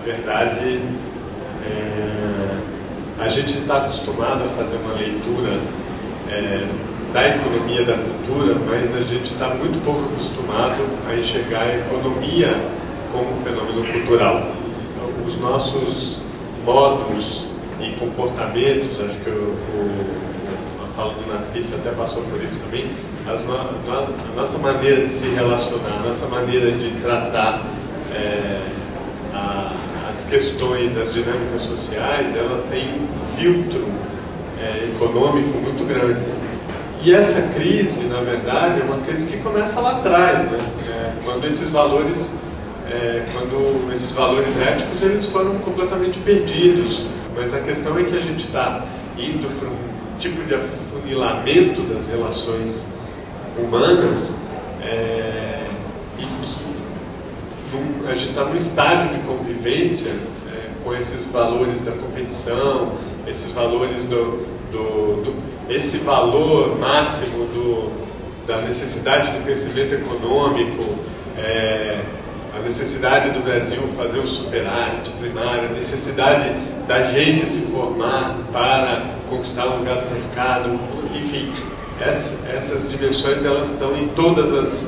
verdade, a gente está acostumado a fazer uma leitura da economia da cultura, mas a gente está muito pouco acostumado a enxergar a economia como um fenômeno cultural. Os nossos modos e comportamentos, acho que a fala do Nassif até passou por isso também, a nossa maneira de se relacionar, a nossa maneira de tratar as questões, as dinâmicas sociais, ela tem um filtro econômico muito grande. E essa crise, na verdade, é uma crise que começa lá atrás, né? Quando esses valores éticos eles foram completamente perdidos. Mas a questão é que a gente está indo para um tipo de afunilamento das relações humanas e que a gente está num estágio de convivência com esses valores da competição, esses valores esse valor máximo da necessidade do crescimento econômico, a necessidade do Brasil fazer o superávit primário, a necessidade da gente se formar para conquistar um lugar no mercado, enfim, essas dimensões elas estão em todas as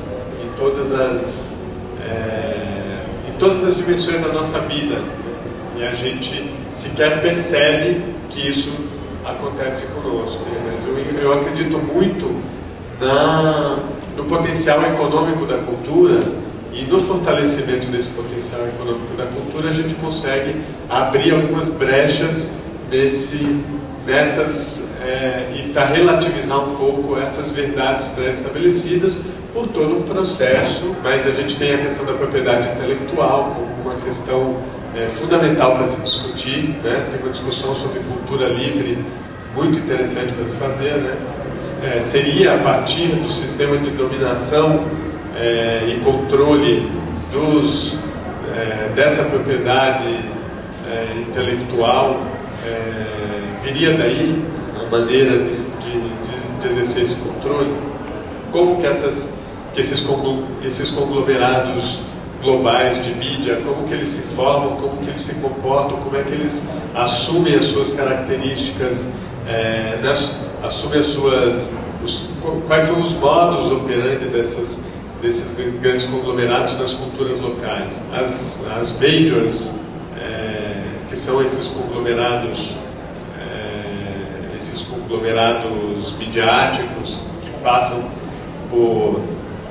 dimensões da nossa vida, e a gente sequer percebe que isso acontece conosco. Mas eu acredito muito no potencial econômico da cultura, e no fortalecimento desse potencial econômico da cultura a gente consegue abrir algumas brechas e para relativizar um pouco essas verdades pré-estabelecidas por todo um processo. Mas a gente tem a questão da propriedade intelectual como uma questão fundamental para se discutir, né? Tem uma discussão sobre cultura livre muito interessante para se fazer, né? Seria a partir do sistema de dominação e controle dessa propriedade intelectual, viria daí a maneira de exercer esse controle? Como que esses conglomerados globais de mídia, como que eles se formam, como que eles se comportam, como é que eles assumem as suas características, quais são os modos operandi desses grandes conglomerados nas culturas locais. As majors, que são esses conglomerados midiáticos que passam por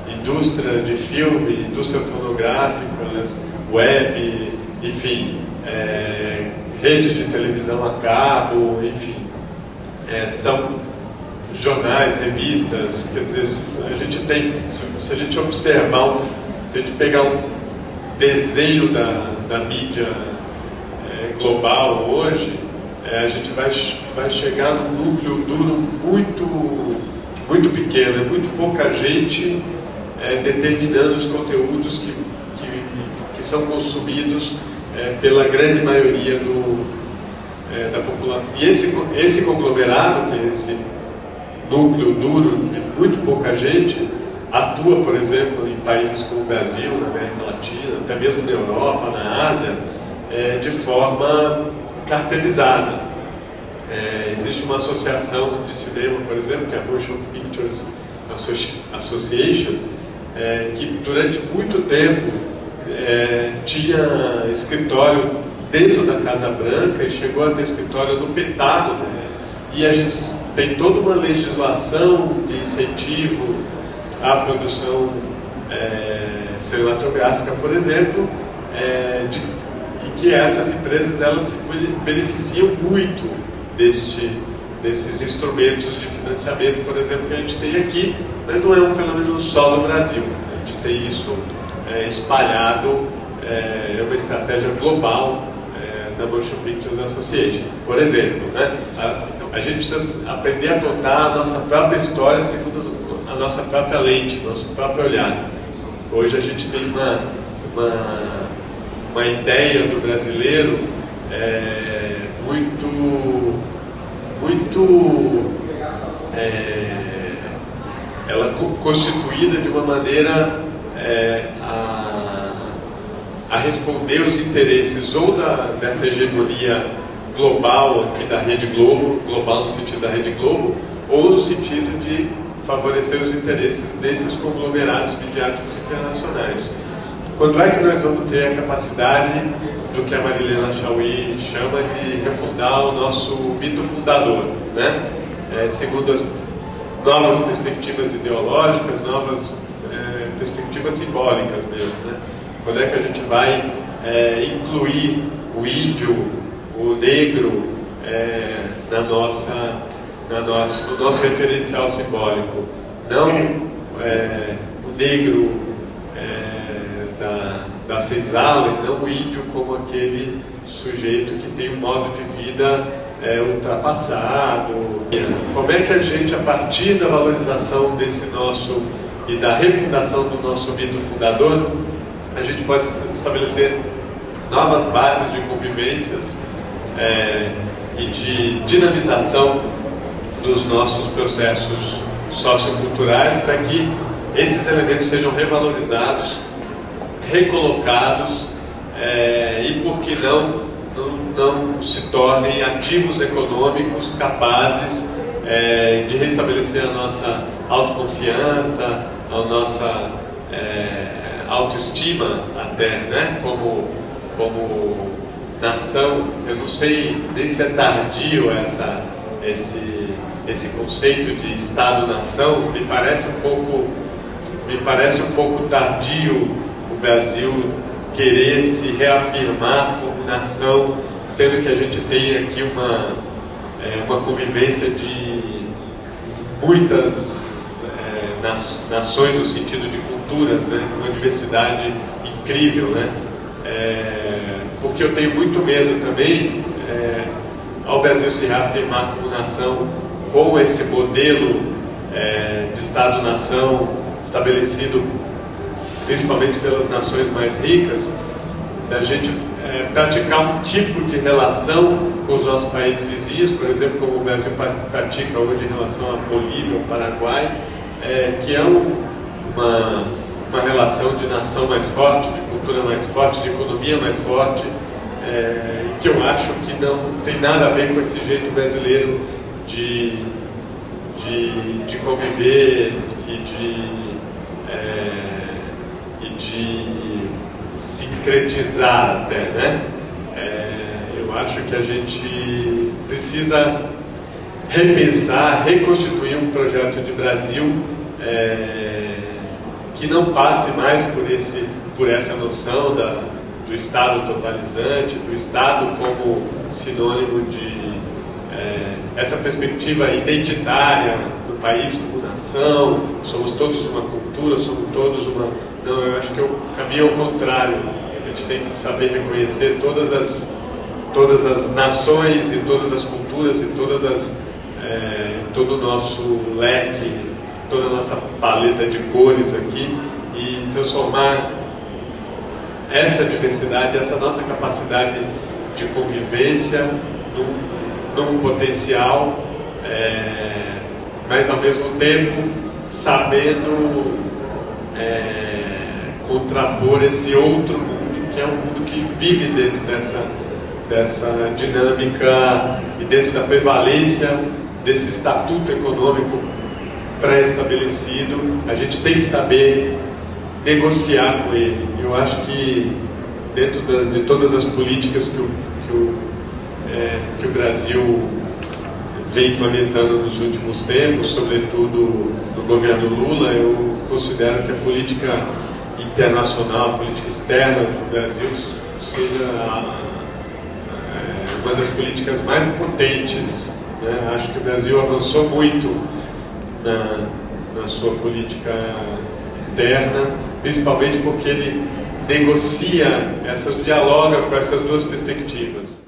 indústria de filme, indústria fonográfica, web, enfim, redes de televisão a cabo, enfim, são jornais, revistas. Quer dizer, a gente tem, se a gente observar, se a gente pegar um desenho da mídia global hoje, a gente vai chegar num núcleo duro muito pequeno, muito pouca gente determinando os conteúdos que são consumidos pela grande maioria da população. E esse conglomerado, que é esse núcleo duro de muito pouca gente, atua, por exemplo, em países como o Brasil, na América Latina, até mesmo na Europa, na Ásia, de forma cartelizada. Existe uma associação de cinema, por exemplo, que é a Motion Pictures Association, que durante muito tempo tinha escritório dentro da Casa Branca e chegou a ter escritório no Pentágono, e a gente tem toda uma legislação de incentivo à produção cinematográfica, por exemplo, e que essas empresas elas se beneficiam muito desses instrumentos de financiamento, por exemplo, que a gente tem aqui, mas não é um fenômeno só no Brasil. A gente tem isso espalhado, é uma estratégia global da Motion Pictures Association. Por exemplo, né, a gente precisa aprender a contar a nossa própria história segundo a nossa própria lente, nosso próprio olhar. Hoje a gente tem uma ideia do brasileiro ela constituída de uma maneira a responder os interesses ou dessa hegemonia global aqui da Rede Globo, global no sentido da Rede Globo, ou no sentido de favorecer os interesses desses conglomerados midiáticos internacionais. Quando é que nós vamos ter a capacidade do que a Marilena Chaui chama de refundar o nosso mito fundador, né? Segundo as novas perspectivas ideológicas, novas perspectivas simbólicas mesmo, né? Quando é que a gente vai incluir o índio, o negro no nosso referencial simbólico? Não o negro da senzala, e não o índio como aquele sujeito que tem um modo de vida ultrapassado. Como é que a gente, a partir da valorização desse nosso e da refundação do nosso mito fundador, a gente pode estabelecer novas bases de convivências e de dinamização dos nossos processos socioculturais para que esses elementos sejam revalorizados, recolocados e, por que não se tornem ativos econômicos capazes de restabelecer a nossa autoconfiança, a nossa autoestima até, né? Como nação. Eu não sei nem se é tardio esse conceito de Estado-nação. Me parece um pouco tardio o Brasil querer se reafirmar como nação, sendo que a gente tem aqui uma convivência de muitas nações no sentido de culturas, né? Uma diversidade incrível, né? Porque eu tenho muito medo também ao Brasil se reafirmar como nação com esse modelo de Estado-nação estabelecido principalmente pelas nações mais ricas, da gente praticar um tipo de relação com os nossos países vizinhos, por exemplo, como o Brasil pratica hoje em relação à Bolívia, ao Paraguai, que é uma relação de nação mais forte, de cultura mais forte, de economia mais forte, que eu acho que não tem nada a ver com esse jeito brasileiro de conviver e de sincretizar até, né? Eu acho que a gente precisa repensar, reconstituir um projeto de Brasil que não passe mais por essa noção do Estado totalizante, do Estado como sinônimo de essa perspectiva identitária do país como nação, somos todos uma cultura, somos todos uma... Não, eu acho que o caminho é o contrário. A gente tem que saber reconhecer todas as nações e todas as culturas e todo o nosso leque, toda a nossa paleta de cores aqui, e transformar essa diversidade, essa nossa capacidade de convivência num potencial, mas ao mesmo tempo sabendo contrapor esse outro mundo, que é um mundo que vive dentro dessa dinâmica e dentro da prevalência desse estatuto econômico pré-estabelecido. A gente tem que saber negociar com ele. Eu acho que dentro de todas as políticas que o Brasil vem implementando nos últimos tempos, sobretudo no governo Lula, eu considero que a política internacional, a política externa do Brasil seja uma das políticas mais potentes, né? Acho que o Brasil avançou muito na sua política externa, principalmente porque ele dialoga com essas duas perspectivas.